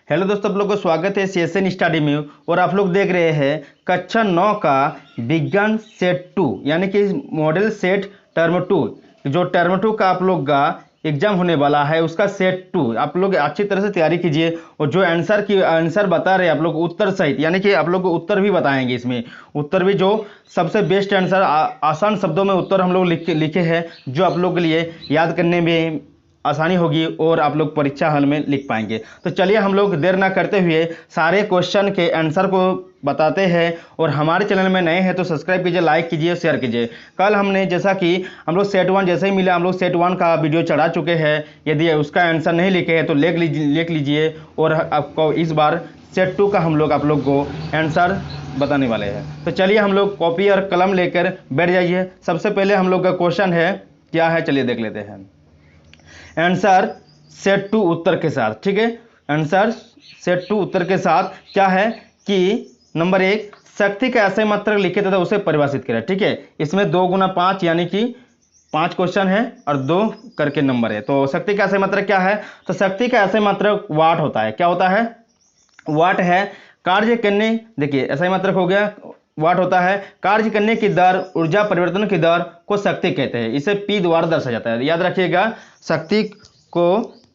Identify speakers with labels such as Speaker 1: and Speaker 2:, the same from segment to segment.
Speaker 1: Hello दोस्तों, आप लोग को स्वागत है CSN स्टडी में। और आप लोग देख रहे हैं कक्षा 9 का विज्ञान सेट 2 यानी कि मॉडल सेट टर्म 2। जो टर्म 2 का आप लोग का एग्जाम होने वाला है उसका सेट 2 आप लोग अच्छी तरह से तैयारी कीजिए। और जो आंसर बता रहे हैं आप लोग उत्तर सहित, यानी कि आप लोग को उत्तर भी बताएंगे। इसमें उत्तर भी जो सबसे बेस्ट आंसर आसान शब्दों में उत्तर हम लोग लिखे हैं, जो आप लोग के लिए याद करने में आसानी होगी और आप लोग परीक्षा हॉल में लिख पाएंगे। तो चलिए हम लोग देर ना करते हुए सारे क्वेश्चन के आंसर को बताते हैं। और हमारे चैनल में नए हैं तो सब्सक्राइब कीजिए, लाइक कीजिए, शेयर कीजिए। कल हमने जैसा कि हम लोग सेट 1 जैसे ही मिला, हम लोग सेट 1 का वीडियो चढ़ा चुके हैं। यदि उसका आंसर नहीं लिखे हैं तो लिख लीजिए। और आपको इस बार सेट 2 का हम लोग आप लोग को आंसर बताने वाले हैं। तो चलिए हम लोग कॉपी और कलम लेकर बैठ जाइए। सबसे पहले हम लोग का क्वेश्चन है, क्या है चलिए देख लेते हैं। आंसर सेट 2 उत्तर के साथ, ठीक है। आंसर सेट 2 उत्तर के साथ क्या है कि नंबर 1 शक्ति का ऐसे मात्रक लिखे तथा उसे परिभाषित करें, ठीक है। इसमें 2 गुना 5 यानी कि 5 क्वेश्चन है और 2 करके नंबर है। तो शक्ति का ऐसे मात्रक क्या है? तो शक्ति का ऐसे मात्रक वाट होता है। क्या होता है? वाट है। कार्य करने, देखिए ऐसा मात्रक हो गया, वाट होता है। कार्य करने की दर, ऊर्जा परिवर्तन की दर को शक्ति कहते हैं। इसे P द्वारा दर्शाया जाता है। याद रखिएगा, शक्ति को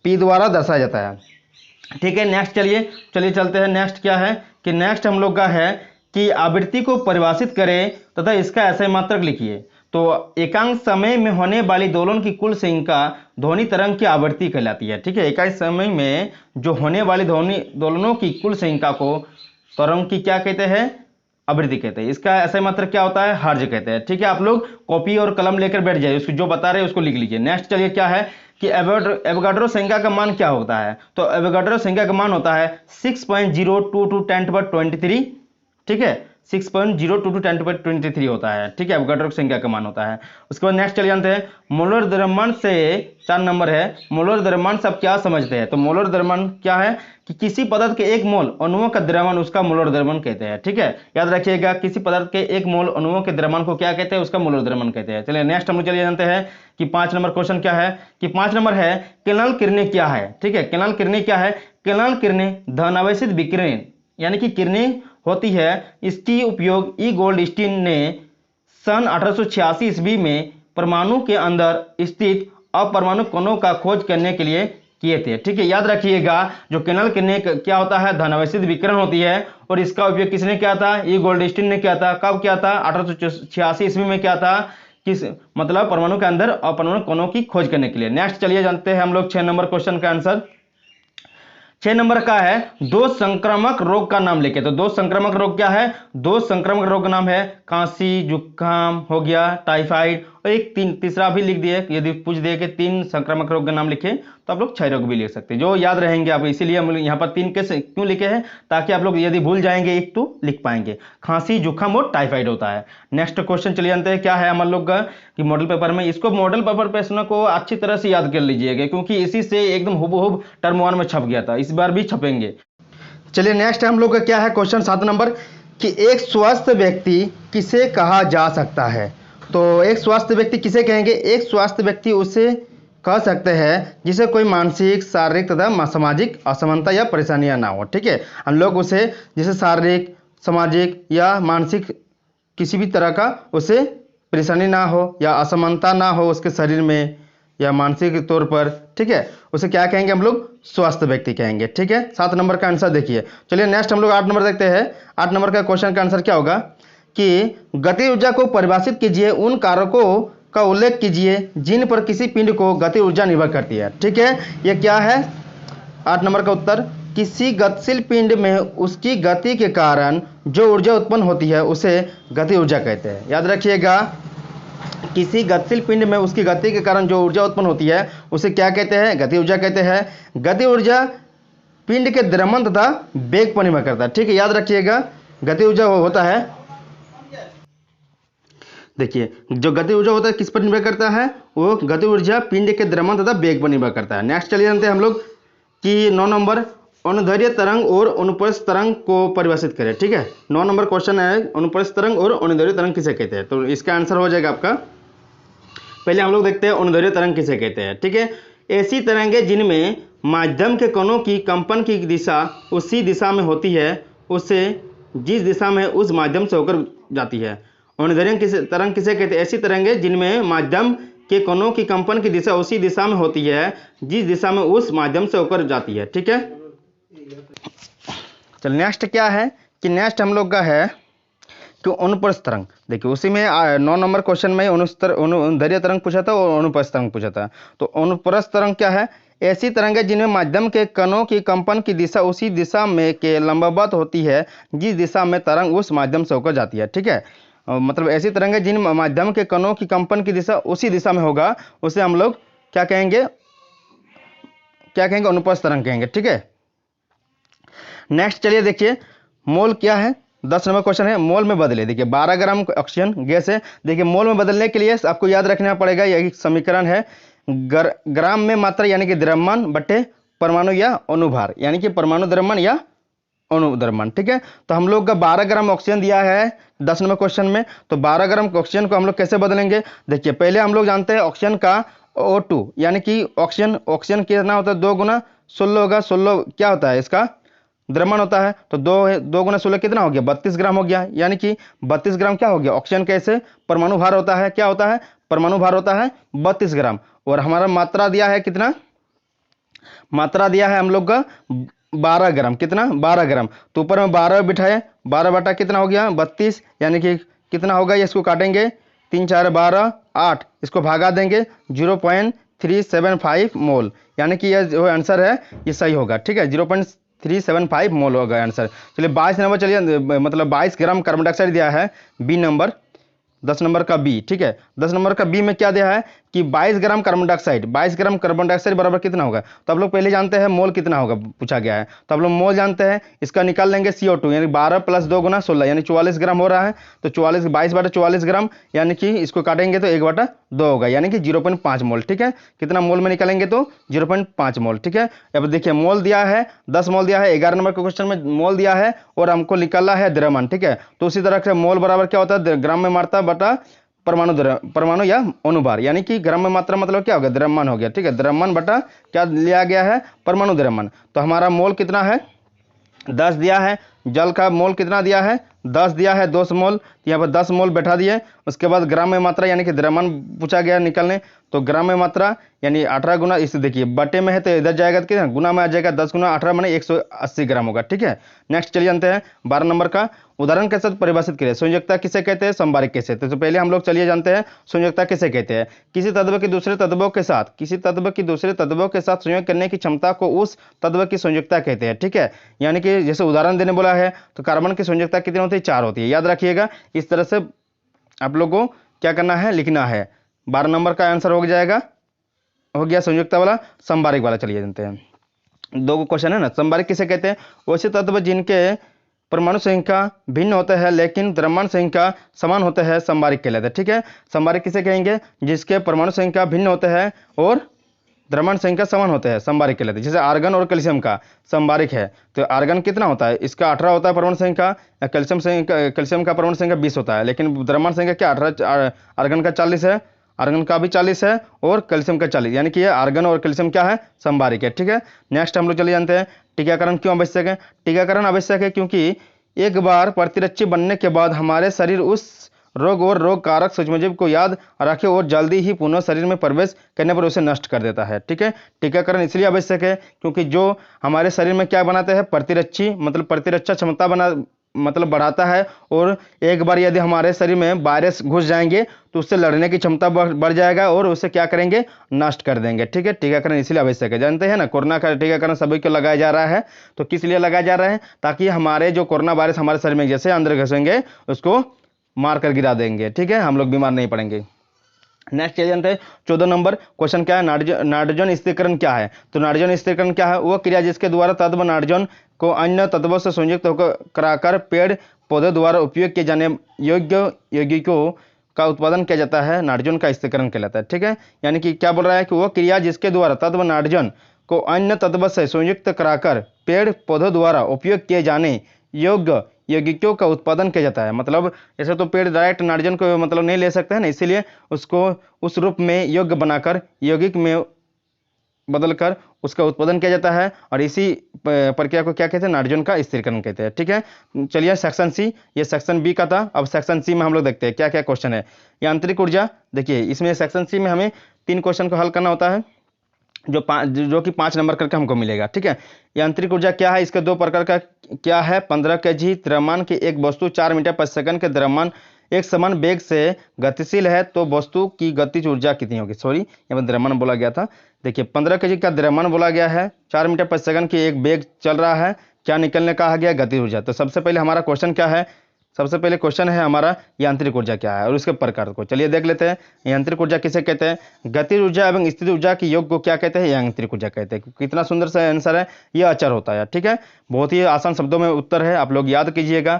Speaker 1: P द्वारा दर्शाया जाता है, ठीक है। नेक्स्ट चलिए चलते हैं। नेक्स्ट क्या है कि नेक्स्ट हम लोग का है कि आवृत्ति को परिभाषित करें तथा इसका ऐसे मात्रक लिखिए। तो एकांक समय में होने वाली दोलन की कुल संख्या ध्वनि तरंग की आवृत्ति कहलाती है, ठीक है। एकांक समय में जो होने वाली ध्वनि दोलनों की कुल संख्या को तरंग की क्या कहते हैं? आवृत्ति कहते हैं। इसका ऐसा मात्रक क्या होता है? हर्ज कहते हैं, ठीक है। आप लोग कॉपी और कलम लेकर बैठ जाइए, उसको जो बता रहे हैं उसको लिख लीजिए। नेक्स्ट चलिए क्या है कि एवोगाड्रो संख्या का मान क्या होता है? तो एवोगाड्रो संख्या का मान होता है 6.022 10^23, ठीक है। 6.022 10^23 होता है, ठीक है। एवोगाड्रो संख्या का मान होता है। उसके बाद नेक्स्ट चलिए जानते हैं मोलर द्रव्यमान से 4 नंबर है। मोलर द्रव्यमान से आप क्या समझते हैं? तो मोलर द्रव्यमान क्या है कि किसी पदार्थ के 1 मोल अणुओं का द्रव्यमान उसका मोलर द्रव्यमान कहते हैं, ठीक है। याद रखिएगा, किसी पदार्थ के 1 मोल अणुओं के द्रव्यमान को क्या कहते हैं? उसका मोलर द्रव्यमान कहते हैं। चलिए नेक्स्ट हम लोग चलिए जानते हैं कि 5 नंबर क्वेश्चन क्या है कि 5 नंबर है किरणन किरणें क्या है, ठीक है। किरणन किरणें क्या है? किरणन किरणें धनावेशित विकिरण यानी कि किरणें होती है। इसकी उपयोग ई गोल्डस्टीन ने सन 1886 ईस्वी में परमाणु के अंदर स्थित अपरमाणु कणों का खोज करने के लिए किए थे, ठीक है। याद रखिएगा, जो किरणन किरणें क्या होता है? धनावेशित विकिरण होती है। और इसका उपयोग किसने किया था? ई गोल्डस्टीन ने किया था। कब किया था? 1886 ईस्वी में किया था। किस मतलब परमाणु के अंदर अपरमाणु कणों की खोज करने के लिए। नेक्स्ट चलिए जानते हैं हम लोग 6 नंबर क्वेश्चन का आंसर। 6 नंबर का है 2 संक्रामक रोग का नाम लिखे। तो 2 संक्रामक रोग क्या है? 2 संक्रामक रोग का नाम है खांसी, जुकाम हो गया, टाइफाइड, और एक तीसरा भी लिख दिए। यदि पूछ दिए कि 3 संक्रामक रोग का नाम लिखे तो आप लोग 6 रोग भी लिख सकते हैं, जो याद रहेंगे आप। इसीलिए हम यहाँ पर 3 कैसे क्यों लिखे हैं? ताकि आप लोग यदि भूल जाएंगे एक तो लिख पाएंगे। खांसी, जुकाम और टाइफाइड होता है। नेक्स्ट क्वेश्चन चलिए जानते हैं क्या है हम लोग का कि मॉडल पेपर में। इसको मॉडल पेपर प्रश्न को अच्छी तरह से याद कर लीजिएगा, क्योंकि इसी से एकदम हुबहू टर्म 1 में छप गया था, इस बार भी छपेंगे। चलिए नेक्स्ट हम लोग का क्या है क्वेश्चन 7 नंबर कि एक स्वस्थ व्यक्ति किसे कहा जा सकता है? तो एक स्वस्थ व्यक्ति किसे कहेंगे? एक स्वस्थ व्यक्ति उसे कह सकते हैं जिसे कोई मानसिक, शारीरिक तथा सामाजिक असमानता या परेशानियां ना हो, ठीक है। हम लोग उसे जिसे शारीरिक, सामाजिक या मानसिक किसी भी तरह का उसे परेशानी ना हो या असमानता ना हो उसके शरीर में या मानसिक तौर पर, ठीक है, उसे क्या कहेंगे? हम लोग स्वस्थ व्यक्ति कहेंगे, ठीक है। 7 नंबर का आंसर देखिए। चलिए नेक्स्ट हम लोग 8 नंबर देखते हैं। 8 नंबर का क्वेश्चन का आंसर क्या होगा कि गति ऊर्जा को परिभाषित कीजिए, उन कारकों का उल्लेख कीजिए जिन पर किसी पिंड को गति ऊर्जा निर्भर करती है, ठीक है। यह क्या है 8 नंबर का उत्तर? किसी गतिशील पिंड में उसकी गति के कारण जो ऊर्जा उत्पन्न होती है उसे गति ऊर्जा कहते हैं। याद रखिएगा, किसी गतिशील पिंड में उसकी गति के कारण जो ऊर्जा उत्पन्न होती है उसे क्या कहते हैं? गति ऊर्जा कहते हैं। गति ऊर्जा पिंड के द्रव्यमान तथा वेग पर निर्भर करता है, ठीक है। याद रखिएगा, गति ऊर्जा होता है, देखिए जो गति ऊर्जा होता है किस पर निर्भर करता है? वो गति ऊर्जा पिंड के द्रव्यमान तथा वेग पर निर्भर करता है। नेक्स्ट चलिए जानते हैं हम लोग कि 9 नंबर अनुदैर्ध्य तरंग और अनुप्रस्थ तरंग को परिभाषित करें, ठीक है। 9 नंबर क्वेश्चन है अनुप्रस्थ तरंग और अनुदैर्ध्य तरंग किसे कहते हैं? तो इसका आंसर हो जाएगा आपका, पहले हम लोग देखते हैं अनुदैर्ध्य तरंग किसे कहते हैं, ठीक है। ऐसी तरंगे जिनमें माध्यम के कणों की कंपन की दिशा उसी दिशा में होती है, उसे जिस दिशा में उस माध्यम से होकर जाती है। तरंग किसे कहते हैं? ऐसी तरंगे जिनमें माध्यम के कणों की कंपन की दिशा उसी दिशा में होती है जिस दिशा में उस माध्यम से होकर जाती है। ठीक है, चल नेक्स्ट क्या है कि नेक्स्ट हम लोग का है कि अनुप्रस्थ तरंग। देखिए उसी में 9 नंबर क्वेश्चन में अनुदैर्घ्य तरंग पूछा था और अनुप्रस्थ तरंग पूछा था। तो अनुप्रस्थ तरंग क्या है? ऐसी तरंगें जिनमें माध्यम के कणों की कंपन की दिशा उसी दिशा में के लंबवत होती है जिस दिशा में तरंग उस माध्यम से होकर जाती है। ठीक है, मतलब ऐसी तरंगें जिन माध्यम के कणों की कंपन की दिशा उसी दिशा में होगा, उसे हम लोग क्या कहेंगे? अनुप्रस्थ तरंग कहेंगे। ठीक है, नेक्स्ट चलिए देखिए मोल क्या है। 10 नंबर क्वेश्चन है, मोल में बदले। देखिए 12 ग्राम ऑक्सीजन गैस है। देखिए मोल में बदलने के लिए आपको याद रखना पड़ेगा, यही समीकरण है, ग्राम में मात्रा यानी कि द्रव्यमान बटे परमाणु या अणुभार, यानी कि परमाणु द्रव्यमान या अणुद्रव्यमान। ठीक है, तो हम लोग का 12 ग्राम ऑक्सीजन दिया है 10 नंबर क्वेश्चन में, तो 12 ग्राम ऑक्सीजन को हम लोग कैसे बदलेंगे? देखिए पहले हम लोग जानते हैं ऑक्सीजन का O2 यानी कि ऑक्सीजन कितना होता है? 2 गुना 16 होगा। 16 क्या होता है? इसका द्रव्यमान होता है। तो 2 गुना 16 कितना हो गया? 32 ग्राम हो गया, यानी कि 32 ग्राम क्या हो गया? ऑक्सीजन कैसे परमाणु भार होता है? क्या होता है? परमाणु भार होता है 32 ग्राम। और हमारा मात्रा दिया है कितना? मात्रा दिया है हम लोग का 12 ग्राम। कितना? 12 ग्राम। तो ऊपर में 12 बिठाए, 12 बटा कितना हो गया? 32, यानी कि कितना होगा? इसको काटेंगे, 3 4 12 8, इसको भागा देंगे 0.375 मोल, यानी कि यह जो आंसर है ये सही होगा। ठीक है, 0.375 मोल होगा आंसर। चलिए 22 नंबर, चलिए मतलब 22 ग्राम कार्बन डाइऑक्साइड दिया है बी नंबर, 10 नंबर का बी। ठीक है, 10 नंबर का बी में क्या दिया है कि 22 gram carbon dioxide, 22 gram carbon dioxide बराबर कितना होगा? तो आप लोग पहले जानते हैं मोल कितना होगा, पूछा गया है, तो आप लोग मोल जानते हैं, इसका निकाल लेंगे CO2, यानी 12 + 2 गुना 16, यानी 44 ग्राम हो रहा है। तो 22 बटा 44 ग्राम, यानी कि इसको काटेंगे तो 1 बटा 2 होगा, यानी कि 0.5 मोल। ठीक है, कितना मोल में निकालेंगे? तो 0.5 मोल। ठीक है, अब देखिए मोल दिया है 10 मोल दिया है, 11 नंबर के क्वेश्चन में मोल दिया है और हमको निकालना है द्रव्यमान। ठीक है, तो उसी तरह से मोल बराबर क्या होता है? ग्राम में मात्रा बटा परमाणु या अणुभार, यानी कि ग्राम में मात्रा मतलब क्या हो गया? द्रव्यमान हो गया। ठीक है, द्रव्यमान बटा क्या लिया गया है? परमाणु द्रव्यमान। तो हमारा मोल कितना है? 10 दिया है। जल का मोल कितना दिया है? 10 दिया है, 2 मोल, यहाँ पर 10 मोल बैठा दिए। उसके बाद ग्राम में मात्रा यानी कि द्रव्यमान पूछा गया निकलने, तो ग्राम में मात्रा यानी 18 गुना, इसे देखिए बटे में है तो इधर जाएगा तो कितना गुना में आ जाएगा, 10 गुना 18 माने 180 ग्राम होगा। ठीक है, नेक्स्ट चलिए जानते हैं 12 नंबर का, उदाहरण के साथ परिभाषित करें। संयोजकता किसे कहते हैं? समबारिक कैसे? तो पहले हम लोग चलिए जानते हैं संयोजकता किसे कहते हैं। किसी तत्व के दूसरे तत्वों के साथ संयोग करने की क्षमता को उस तत्व की संयोजकता कहते हैं। ठीक है, यानी कि जैसे उदाहरण देने बोला है तो कार्बन की संयोजकता कितनी होती है? 4 होती है, याद रखिएगा। इस तरह से आप लोगों को क्या करना है? लिखना है। 12 नंबर का आंसर हो गया संयुक्ता वाला, समबारिक वाला। चलिए जानते हैं, 2 क्वेश्चन है ना। समबारिक किसे कहते हैं? वैसे तत्व जिनके परमाणु संख्या भिन्न होते हैं लेकिन द्रव्यमान संख्या समान होते हैं, समबारिक कहलाते हैं। ठीक है, समबारिक किसे कहेंगे? जिसके परमाणु संख्या भिन्न होते हैं और द्रव्यमान संख्या समान होते हैं, समबारिक कहलाते हैं। जैसे आर्गन और कैल्शियम का समबारिक है, तो आर्गन कितना होता है? इसका 18 होता है परमाणु संख्या, कैल्शियम का परमाणु संख्या 20 होता है, लेकिन द्रव्यमान संख्या क्या 18? आर्गन का 40 है, आर्गन का भी 40 है और कैल्शियम का 40, यानी कि ये आर्गन और कैल्शियम क्या है? समबारिक है। ठीक है, नेक्स्ट हम लोग चले जानते हैं टीकाकरण क्यों आवश्यक है। टीकाकरण आवश्यक है क्योंकि एक बार प्रतिरक्षी बनने के बाद हमारे शरीर उस रोग और रोग कारक सूक्ष्मजीव को याद रखे और जल्दी ही पुनः शरीर में प्रवेश करने पर उसे नष्ट कर देता है। ठीक है, टीकाकरण इसलिए आवश्यक है क्योंकि जो हमारे शरीर में क्या बनाते हैं? प्रतिरक्षी, मतलब प्रतिरक्षा क्षमता बढ़ाता है, और एक बार यदि हमारे शरीर में वायरस घुस जाएंगे तो उससे लड़ने की क्षमता बढ़ जाएगा और उसे क्या करेंगे? नष्ट कर देंगे। ठीक है, टीकाकरण इसलिए आवश्यक है। जानते हैं ना कोरोना का टीकाकरण सभी को लगाया जा रहा है, तो किस लिए लगाया जा रहा है? ताकि हमारे जो कोरोना वायरस हमारे शरीर में जैसे अंदर घुसेंगे उसको मार कर गिरा देंगे। ठीक है, हम लोग बीमार नहीं पड़ेंगे। नेक्स्ट चलिए जानते हैं 14 नंबर क्वेश्चन क्या है? नाइट्रोजन स्थिरीकरण क्या है? तो नाइट्रोजन स्थिरीकरण क्या है? वह क्रिया जिसके द्वारा तत्व नाइट्रोजन को अन्य तत्वों से संयुक्त होकर कराकर पेड़ पौधे द्वारा उपयोग किए जाने योग्य यौगिकों का उत्पादन किया जाता है, नाइट्रोजन का स्थिरीकरण कहलाता है। ठीक है, यानी कि क्या बोल रहा है कि वह क्रिया जिसके द्वारा तत्व नाइट्रोजन को अन्य तत्व से संयुक्त कराकर पेड़ पौधों द्वारा उपयोग किए जाने योग्य यौगिकों का उत्पादन किया जाता है। मतलब ऐसे तो पेड़ डायरेक्ट नाइट्रोजन को मतलब नहीं ले सकते हैं ना, इसीलिए उसको उस रूप में योग्य बनाकर यौगिक में बदलकर उसका उत्पादन किया जाता है और इसी प्रक्रिया को क्या कहते हैं, नाइट्रोजन का स्थिरीकरण कहते हैं। ठीक है, चलिए सेक्शन सी, ये सेक्शन बी का था। अब सेक्शन सी में हम लोग देखते हैं क्या क्या क्वेश्चन है। यांत्रिक ऊर्जा, देखिए इसमें सेक्शन सी में हमें 3 क्वेश्चन को हल करना होता है जो कि 5 नंबर करके हमको मिलेगा। ठीक है, यांत्रिक ऊर्जा क्या है, इसके 2 प्रकार का क्या है। 15 kg द्रव्यमान की एक वस्तु 4 मीटर प्रति सेकंड के द्रव्यमान एक समान वेग से गतिशील है तो वस्तु की गतिज ऊर्जा कितनी होगी। सॉरी, यहाँ पर द्रव्यमान बोला गया था। देखिए 15 kg का द्रव्यमान बोला गया है, 4 मीटर प्रति सेकंड की एक वेग चल रहा है, क्या निकलने कहा गया, गतिज ऊर्जा। तो सबसे पहले हमारा क्वेश्चन क्या है, सबसे पहले क्वेश्चन है हमारा यांत्रिक ऊर्जा क्या है और उसके प्रकार को चलिए देख लेते हैं। यांत्रिक ऊर्जा किसे कहते हैं, गतिज ऊर्जा एवं स्थिर ऊर्जा के योग को क्या कहते हैं, यांत्रिक ऊर्जा कहते हैं। कितना सुंदर सा आंसर है, यह अचर होता है। ठीक है, बहुत ही आसान शब्दों में उत्तर है, आप लोग याद कीजिएगा,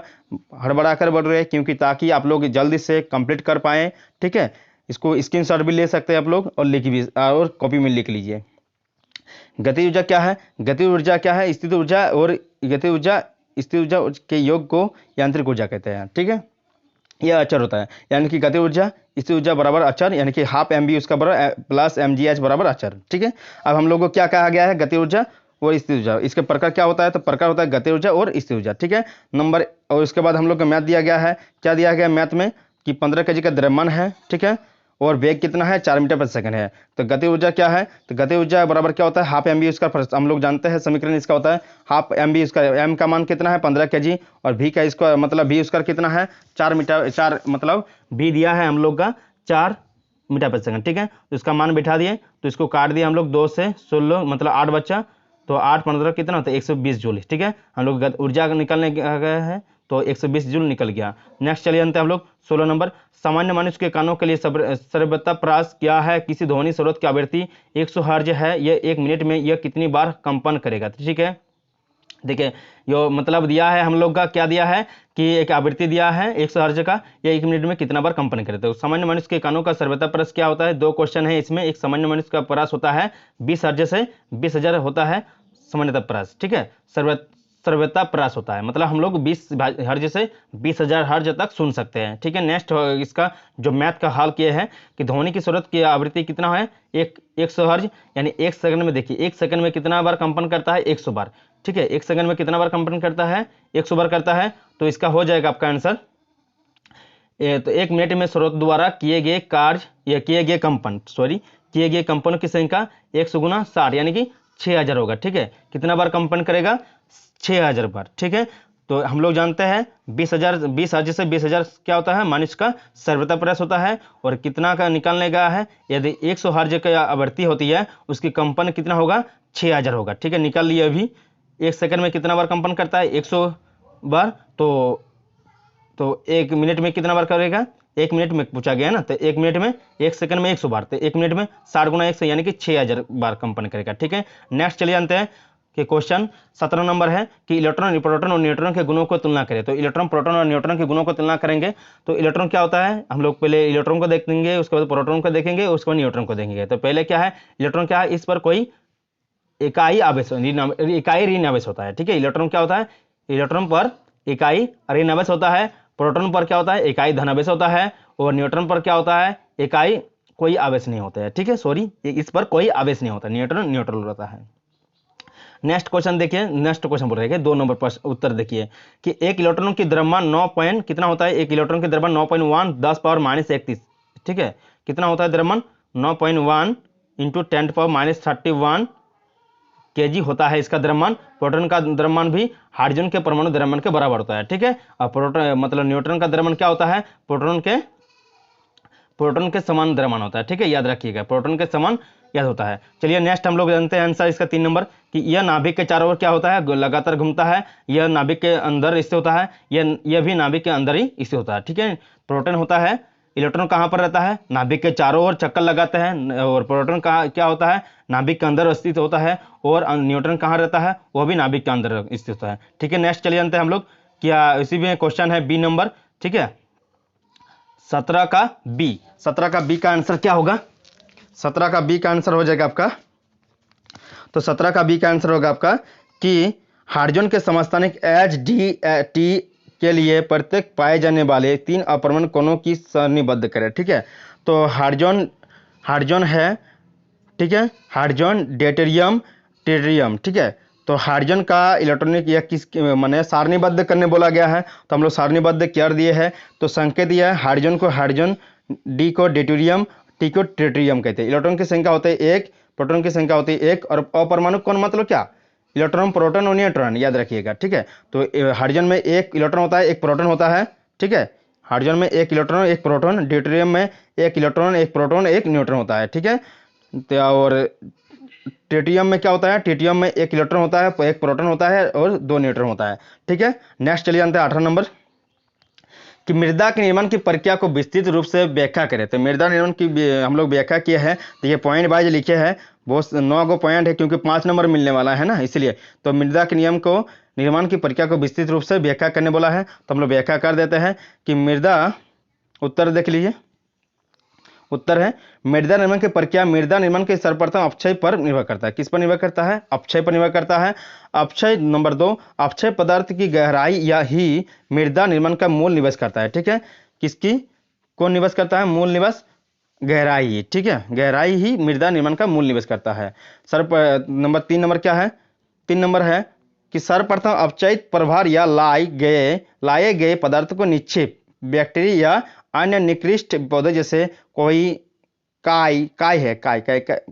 Speaker 1: हड़बड़ा कर बढ़ रहे क्योंकि ताकि आप लोग जल्दी से कंप्लीट कर पाएँ। ठीक है, इसको स्क्रीनशॉट भी ले सकते हैं आप लोग और लिख भी और कॉपी में लिख लीजिए। गतिज ऊर्जा क्या है, गतिज ऊर्जा क्या है, स्थिर ऊर्जा और गतिज ऊर्जा स्थिर ऊर्जा के योग को यांत्रिक ऊर्जा कहते हैं। ठीक है, यह अचर होता है, यानी कि गतिज ऊर्जा स्थिर ऊर्जा बराबर अचर, यानी कि हाफ mv उसका बराबर प्लस mgh बराबर अचर। ठीक है, अब हम लोग को क्या कहा गया है, गतिज ऊर्जा और स्थिर ऊर्जा, इसके प्रकार क्या होता है, तो प्रकार होता है गतिज ऊर्जा और स्थिर ऊर्जा। ठीक है, नंबर, और उसके बाद हम लोग को मैथ दिया गया है, क्या दिया गया मैथ में कि 15 kg का द्रव्यमान है। ठीक है, और वेग कितना है, 4 मीटर प्रति सेकंड है। तो गति ऊर्जा क्या है, तो गति ऊर्जा बराबर क्या होता है, हाफ mv उसका, हम लोग जानते हैं समीकरण इसका होता है हाफ mv, उसका m का मान कितना है 15 kg और v का इसका मतलब v उसका कितना है 4 मीटर, 4 मतलब v दिया है हम लोग का 4 मीटर प्रति सेकंड। ठीक है, तो इसका मान बिठा दिए, तो इसको काट दिए हम लोग 2 से 16 मतलब 8 बच्चा, तो 8 15 कितना होता है 120 जूल। ठीक है, हम लोग ऊर्जा निकलने गए हैं तो 120 जूल निकल गया। नेक्स्ट चलिए जानते हैं हम लोग 16 नंबर, सामान्य मनुष्य के कानों के लिए सर्वोत्तम प्रयास क्या है, किसी ध्वनि स्रोत की आवृत्ति 100 हर्ट्ज है, यह 1 मिनट में यह कितनी बार कंपन करेगा। ठीक है, देखिए यो मतलब दिया है हम लोग का, क्या दिया है कि एक आवृत्ति दिया है 100 हर्ट्ज का, यह 1 मिनट में कितना बार कंपन करे। तो सामान्य मनुष्य के कानों का सर्वोत्तम प्रयास क्या होता है, 2 क्वेश्चन है इसमें। एक सामान्य मनुष्य का प्रयास होता है 20 हर्ट्ज से 20,000 होता है सामान्यतः प्रयास। ठीक है, सर्वोत्तम प्रयास होता है, मतलब हम लोग 20 हर्ट्ज से 20,000 हर्ट्ज तक सुन सकते हैं। ठीक है, नेक्स्ट इसका जो मैथ का हल किए हैं कि ध्वनि की स्रोत की आवृत्ति कितना है 100 हर्ट्ज, यानी 1 सेकंड में, देखिए 1 सेकंड में कितना बार कंपन करता है 100 बार। ठीक है, 1 सेकंड में कितना बार कंपन करता है 100 बार करता है, तो इसका हो जाएगा आपका आंसर तो 1 मिनट में स्रोत द्वारा किए गए कार्य या किए गए कंपन की संख्या 100 गुना 60 यानी कि 6000 होगा। ठीक है, कितना बार कंपन करेगा 6000 बार। ठीक है, तो हम लोग जानते हैं 20 हर्ट्ज से 20,000 क्या होता है, मनुष्य का सर्वोत्तम प्रयास होता है। और कितना का निकालने का है, यदि 100 हर्ट्ज की आवृत्ति होती है उसकी कंपन कितना होगा 6000 होगा। ठीक है, निकाल लिए अभी। 1 सेकंड में कितना बार कंपन करता है 100 बार, तो 1 मिनट में कितना बार करेगा, 1 मिनट में पूछा गया ना, तो 1 मिनट में 1 सेकंड में 100 बार, तो 1 मिनट में 60 गुना 100 यानी कि 6000 बार कंपन करेगा। ठीक है, नेक्स्ट चलिए जानते हैं कि क्वेश्चन 17 नंबर है कि इलेक्ट्रॉन, प्रोटॉन और न्यूट्रॉन के गुणों को तुलना करें। तो इलेक्ट्रॉन, प्रोटॉन और न्यूट्रॉन के गुणों को तुलना करेंगे। तो इलेक्ट्रॉन क्या होता है, हम लोग पहले इलेक्ट्रॉन को देखेंगे, उसके बाद प्रोटॉन को देखेंगे, उसके बाद न्यूट्रॉन को देखेंगे। तो पहले क्या है, इलेक्ट्रॉन क्या है, इस पर कोई इकाई आवेश, इकाई ऋण आवेश होता है। ठीक है, इलेक्ट्रॉन क्या होता है, इलेक्ट्रॉन पर इकाई ऋण आवेश होता है, प्रोटॉन पर क्या होता है इकाई धन आवेश होता है, और न्यूट्रॉन पर क्या होता है इकाई कोई आवेश नहीं होता है। ठीक है, सॉरी इस पर कोई आवेश नहीं होता, न्यूट्रॉन न्यूट्रल होता है। नेक्स्ट क्वेश्चन देखिए, नेक्स्ट क्वेश्चन बोल रहे हैं 2 नंबर पर उत्तर देखिए कि एक इलेक्ट्रॉन की द्रव्यमान 9 पॉइंट कितना होता है, एक इलेक्ट्रॉन की द्रव्यमान 9.1 10 पावर -31। ठीक है, कितना होता है द्रव्यमान 9.1 इंटू 10⁻31 kg होता है इसका द्रव्यमान। प्रोटॉन का द्रव्यमान भी हाइड्रोजन के परमाणु द्रव्यमान के बराबर होता है। ठीक है, और प्रोटॉन मतलब न्यूट्रॉन का द्रव्यमान क्या होता है, प्रोटॉन के समान द्रव्यमान होता है। ठीक है, याद रखिएगा प्रोटॉन के समान याद होता है। चलिए नेक्स्ट हम लोग जानते हैं आंसर इसका 3 नंबर कि यह नाभिक के चारों ओर क्या होता है, लगातार घूमता है, यह नाभिक के अंदर स्थित होता है, यह भी नाभिक के अंदर ही स्थित होता है। ठीक है, प्रोटॉन होता है, इलेक्ट्रॉन कहाँ पर रहता है, नाभिक के चारों ओर चक्कर लगाते हैं, और प्रोटॉन कहाँ क्या होता है, नाभिक के अंदर स्थित होता है, और न्यूट्रॉन कहाँ रहता है, वह भी नाभिक के अंदर स्थित होता है। ठीक है, नेक्स्ट चलिए जानते हैं हम लोग क्या, इसी में क्वेश्चन है बी नंबर। ठीक है, 17 का बी का आंसर क्या होगा, 17 का बी का आंसर हो जाएगा आपका, तो 17 का बी का आंसर होगा आपका कि हाइड्रोजन के समस्थानिक HDT के लिए प्रत्येक पाए जाने वाले 3 अपरमाणु कोणों की सारणीबद्ध करें। ठीक है, तो हाइड्रोजन है ठीक है, हाइड्रोजन, ड्यूटेरियम, ट्रिटियम। ठीक है, तो हाइड्रोजन का इलेक्ट्रॉनिक या किस माने सारणीबद्ध करने बोला गया है, तो हम लोग सारणीबद्ध कर दिए हैं। तो संकेत दिया है, हाइड्रोजन को हाइड्रोजन, डी को ड्यूटेरियम, टी को ट्रिटियम कहते हैं। इलेक्ट्रॉन की संख्या होती है एक, प्रोटॉन की संख्या होती है एक, और अपरमाणु कौन मतलब क्या, इलेक्ट्रॉन, प्रोटॉन और न्यूट्रॉन, याद रखिएगा। ठीक है, तो हाइड्रोजन में एक इलेक्ट्रॉन होता है, एक प्रोटॉन होता है। ठीक है, हाइड्रोजन में एक इलेक्ट्रॉन एक प्रोटॉन, ड्यूटेरियम में एक इलेक्ट्रॉन एक प्रोटॉन एक न्यूट्रॉन होता है। ठीक है, तो और ट्रिटियम में क्या होता है, ट्रिटियम में एक इलेक्ट्रॉन होता है, एक प्रोटॉन होता है और दो न्यूट्रॉन होता है। ठीक है, नेक्स्ट चलिए जानते हैं 18 नंबर कि मृदा के निर्माण की प्रक्रिया को विस्तृत रूप से व्याख्या करें। तो मृदा निर्माण की हम लोग व्याख्या किए हैं, तो ये पॉइंट वाइज लिखे हैं, बहुत 9 गो पॉइंट है क्योंकि 5 नंबर मिलने वाला है ना, इसलिए। तो मृदा के नियम को निर्माण की प्रक्रिया को विस्तृत रूप से व्याख्या करने बोला है, तो हम लोग व्याख्या कर देते हैं कि मृदा, उत्तर देख लीजिए, उत्तर है मृदा निर्माण की प्रक्रिया मृदा निर्माण के सर्वप्रथम अपक्षय पर निर्भर करता है। किस पर निर्भर करता है, अपक्षय पर निर्भर करता है। अपक्षय नंबर 2, अपक्षय पदार्थ की गहराई या ही मृदा निर्माण का मूल निवास करता है। ठीक है, किसकी, कौन निवास करता है, मूल निवास गहराई ही। ठीक है, गहराई ही मृदा निर्माण का मूल निवास करता है। नंबर 3 नंबर क्या है, 3 नंबर है कि सर्वप्रथम अपचयित प्रभार या लाए गए पदार्थ को निक्षेप बैक्टीरिया या अन्य निकृष्ट पौधे जैसे कोई काय है, काय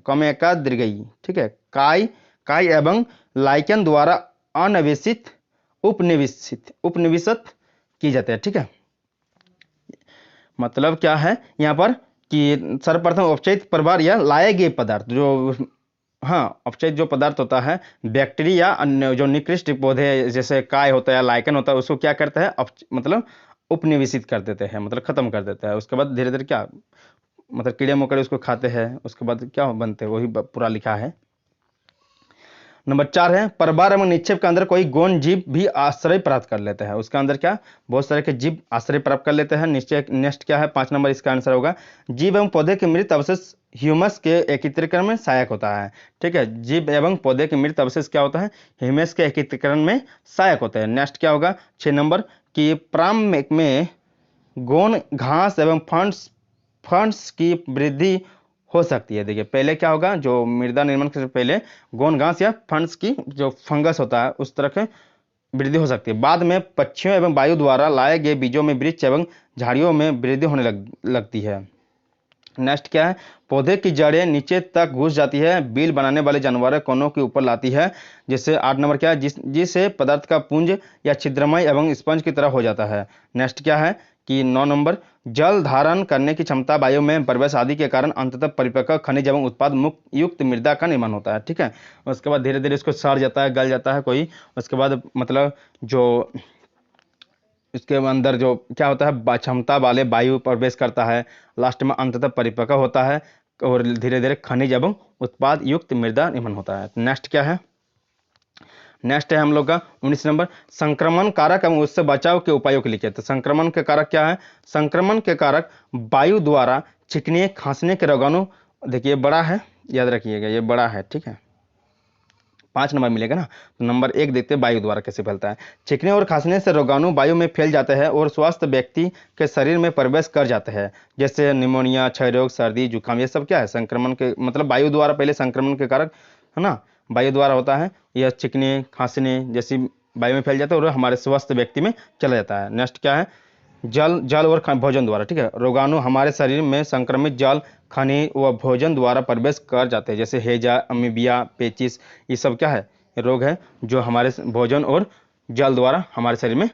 Speaker 1: कमे का दीर्घई। ठीक है, काय एवं लाइकन द्वारा अनवेशित उपनिवेशित की जाती है। ठीक है, मतलब क्या है यहाँ पर कि सर्वप्रथम औपचारिक प्रभार या लाए गए पदार्थ जो, हाँ, अपचयित जो पदार्थ होता है बैक्टीरिया अन्य जो निकृष्ट पौधे जैसे काय होता है, लाइकन होता है, उसको क्या करता है, मतलब उपनिवेशित कर देते हैं, मतलब खत्म कर देता है। उसके बाद धीरे धीरे क्या, मतलब कीड़े मकोड़े उसको खाते हैं, उसके बाद क्या बनते हैं, वही पूरा लिखा है। नंबर 4 है प्रभार एवं निक्षेप के अंदर कोई गौण जीव भी आश्रय प्राप्त कर लेते हैं। उसके अंदर क्या, बहुत सारे के जीव आश्रय प्राप्त कर लेते हैं। नेक्स्ट क्या है, 5 नंबर इसका आंसर होगा जीव एवं पौधे के मृत अवशेष ह्यूमस के एकत्रीकरण में सहायक होता है। ठीक है, जीव एवं पौधे के मृत अवशेष क्या होता है, ह्यूमस के एकत्रीकरण में सहायक होता है। नेक्स्ट क्या होगा 6 नंबर कि प्राम में गौण घास एवं फंड्स की वृद्धि हो सकती है। देखिए पहले क्या होगा, जो मृदा निर्माण से पहले गौण घास या फंड्स की जो फंगस होता है उस तरह के वृद्धि हो सकती है। बाद में पक्षियों एवं वायु द्वारा लाए गए बीजों में वृक्ष एवं झाड़ियों में वृद्धि होने लगती है। नेक्स्ट क्या है, पौधे की जड़ें नीचे तक घुस जाती है, बिल बनाने वाले जानवर कोनों के ऊपर लाती है। जैसे 8 नंबर क्या है, जिससे पदार्थ का पुंज या छिद्रमय एवं स्पंज की तरह हो जाता है। नेक्स्ट क्या है कि 9 नंबर जल धारण करने की क्षमता वायु में प्रवेश आदि के कारण अंततः परिपक्व खनिज एवं उत्पाद मुक्त युक्त मृदा का निर्माण होता है। ठीक है, उसके बाद धीरे धीरे इसको सड़ जाता है, गल जाता है कोई, उसके बाद मतलब जो इसके अंदर जो क्या होता है, क्षमता वाले वायु प्रवेश करता है, लास्ट में अंततः परिपक्व होता है और धीरे धीरे खनिज एवं उत्पाद युक्त मृदा निर्माण होता है। नेक्स्ट क्या है, नेक्स्ट है हम लोग का 19 नंबर संक्रमण कारक एवं उससे बचाव के उपायों के लिखे। तो संक्रमण के कारक क्या है, संक्रमण के कारक वायु द्वारा छिकने खांसने के रोगाणु, देखिए बड़ा है, याद रखिएगा ये बड़ा है। ठीक है, 5 नंबर मिलेगा ना। तो नंबर 1 देखते हैं वायु द्वारा कैसे फैलता है। छींकने और खांसने से रोगाणु वायु में फैल जाते हैं और स्वस्थ व्यक्ति के शरीर में प्रवेश कर जाते हैं, जैसे निमोनिया, क्षय रोग, सर्दी, जुकाम, ये सब क्या है संक्रमण के, मतलब वायु द्वारा पहले संक्रमण के कारक है ना, वायु द्वारा होता है। यह छींकने खांसने जैसी वायु में फैल जाता है और हमारे स्वस्थ व्यक्ति में चला जाता है। नेक्स्ट क्या है, जल और भोजन द्वारा। ठीक है, रोगाणु हमारे शरीर में संक्रमित जल, खनिज व भोजन द्वारा प्रवेश कर जाते हैं, जैसे हेजा, अमीबिया, पेचिस, ये सब क्या है, रोग है जो हमारे भोजन और जल द्वारा हमारे शरीर में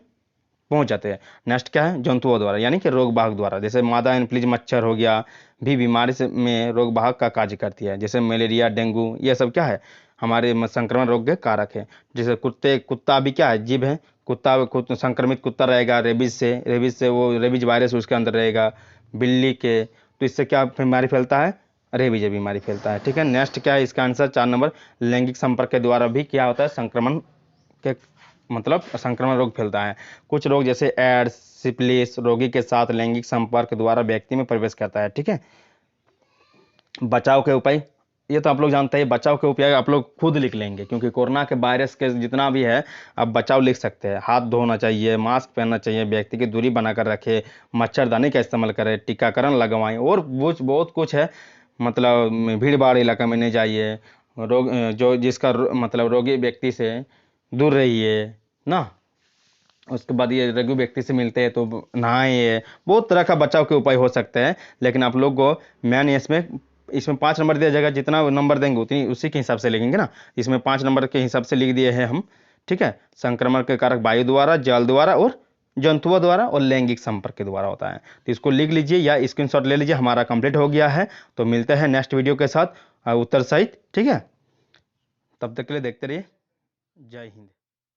Speaker 1: पहुंच जाते हैं। नेक्स्ट क्या है, जंतुओं द्वारा यानी कि रोग वाहक द्वारा, जैसे मादा एनफ्लूएंजा मच्छर हो गया भी बीमारी से में रोग वाहक का कार्य करती है, जैसे मलेरिया, डेंगू, ये सब क्या है हमारे संक्रमण रोग के कारक है। जैसे कुत्ता भी क्या है, जीव है, संक्रमित कुत्ता रहेगा रेबीज से वो रेबीज वायरस उसके अंदर रहेगा, बिल्ली के, तो इससे क्या बीमारी फैलता है, रेबीज बीमारी फैलता है। ठीक है, नेक्स्ट क्या है इसका आंसर 4 नंबर लैंगिक संपर्क के द्वारा भी क्या होता है, संक्रमण के मतलब संक्रमण रोग फैलता है। कुछ रोग जैसे एड्स, सिफिलिस रोगी के साथ लैंगिक संपर्क द्वारा व्यक्ति में प्रवेश करता है। ठीक है, बचाव के उपाय ये तो आप लोग जानते हैं, बचाव के उपाय आप लोग खुद लिख लेंगे क्योंकि कोरोना के वायरस के जितना भी है आप बचाव लिख सकते हैं। हाथ धोना चाहिए, मास्क पहनना चाहिए, व्यक्ति की दूरी बनाकर रखे, मच्छरदानी का इस्तेमाल करें, टीकाकरण लगवाएं और बहुत कुछ है, मतलब भीड़ भाड़ इलाका में नहीं जाइए, रोग जो जिसका मतलब रोगी व्यक्ति से दूर रहिए ना। उसके बाद ये रोगी व्यक्ति से मिलते हैं तो नहाइए, बहुत तरह का बचाव के उपाय हो सकते हैं। लेकिन आप लोग को मैंने इसमें 5 नंबर दिया जाएगा, जितना नंबर देंगे उतनी उसी के हिसाब से लिखेंगे ना। इसमें 5 नंबर के हिसाब से लिख दिए हैं हम, ठीक है। संक्रमण के कारक वायु द्वारा, जल द्वारा और जंतुओं द्वारा और लैंगिक संपर्क के द्वारा होता है। तो इसको लिख लीजिए या स्क्रीनशॉट ले लीजिए। हमारा कंप्लीट हो गया है, तो मिलते हैं नेक्स्ट वीडियो के साथ उत्तर सहित, ठीक है। तब तक के लिए देखते रहिए। जय हिंद।